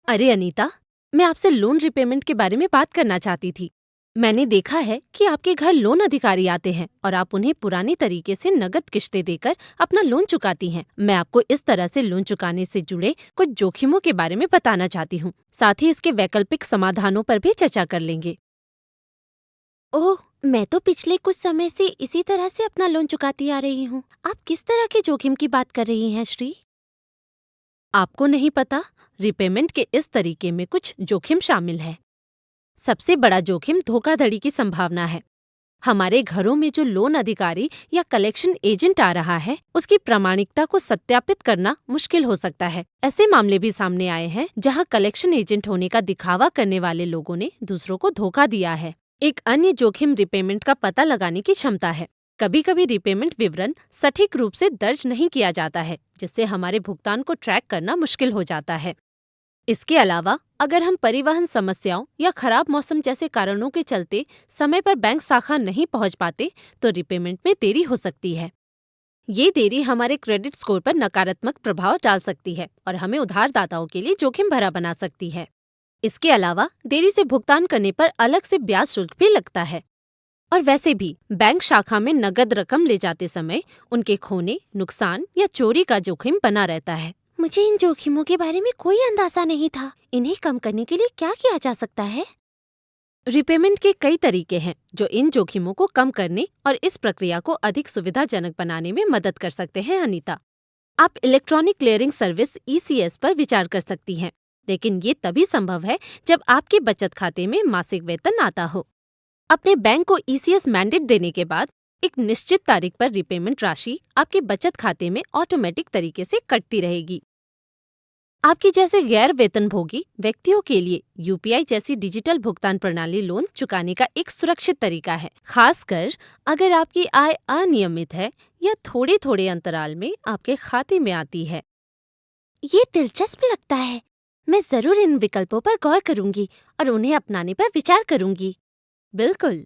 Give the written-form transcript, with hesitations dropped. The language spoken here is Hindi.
अरे अनीता, मैं आपसे लोन रिपेमेंट के बारे में बात करना चाहती थी। मैंने देखा है कि आपके घर लोन अधिकारी आते हैं और आप उन्हें पुरानी तरीके से नकद किश्तें देकर अपना लोन चुकाती हैं। मैं आपको इस तरह से लोन चुकाने से जुड़े कुछ जोखिमों के बारे में बताना चाहती हूँ। साथ ही इसके वैकल्पिक समाधानों पर भी चर्चा कर लेंगे। ओह, मैं तो पिछले कुछ समय से इसी तरह से अपना लोन चुकाती आ रही हूँ। आप किस तरह के जोखिम की बात कर रही हैं, श्री? आपको नहीं पता? रिपेमेंट के इस तरीके में कुछ जोखिम शामिल है। सबसे बड़ा जोखिम धोखाधड़ी की संभावना है। हमारे घरों में जो लोन अधिकारी या कलेक्शन एजेंट आ रहा है, उसकी प्रामाणिकता को सत्यापित करना मुश्किल हो सकता है। ऐसे मामले भी सामने आए हैं जहां कलेक्शन एजेंट होने का दिखावा करने वाले लोगों ने दूसरों को धोखा दिया है। एक अन्य जोखिम रिपेमेंट का पता लगाने की क्षमता है। कभी कभी रिपेमेंट विवरण सटीक रूप से दर्ज नहीं किया जाता है, जिससे हमारे भुगतान को ट्रैक करना मुश्किल हो जाता है। इसके अलावा अगर हम परिवहन समस्याओं या खराब मौसम जैसे कारणों के चलते समय पर बैंक शाखा नहीं पहुंच पाते, तो रिपेमेंट में देरी हो सकती है। ये देरी हमारे क्रेडिट स्कोर पर नकारात्मक प्रभाव डाल सकती है और हमें उधारदाताओं के लिए जोखिम भरा बना सकती है। इसके अलावा देरी से भुगतान करने पर अलग से ब्याज शुल्क भी लगता है। और वैसे भी बैंक शाखा में नकद रकम ले जाते समय उनके खोने, नुकसान या चोरी का जोखिम बना रहता है। मुझे इन जोखिमों के बारे में कोई अंदाजा नहीं था। इन्हें कम करने के लिए क्या किया जा सकता है? रिपेमेंट के कई तरीके हैं जो इन जोखिमों को कम करने और इस प्रक्रिया को अधिक सुविधाजनक बनाने में मदद कर सकते हैं, अनीता। आप इलेक्ट्रॉनिक क्लियरिंग सर्विस (ईसीएस) पर विचार कर सकती हैं, लेकिन ये तभी संभव है जब आपके बचत खाते में मासिक वेतन आता हो। अपने बैंक को ईसीएस मैंडेट देने के बाद एक निश्चित तारीख पर रिपेमेंट राशि आपके बचत खाते में ऑटोमेटिक तरीके से कटती रहेगी। आपके जैसे गैर वेतनभोगी व्यक्तियों के लिए यूपीआई जैसी डिजिटल भुगतान प्रणाली लोन चुकाने का एक सुरक्षित तरीका है, खासकर अगर आपकी आय अनियमित है या थोड़े थोड़े अंतराल में आपके खाते में आती है। ये दिलचस्प लगता है। मैं जरूर इन विकल्पों पर गौर करूंगी और उन्हें अपनाने पर विचार करूंगी। बिल्कुल।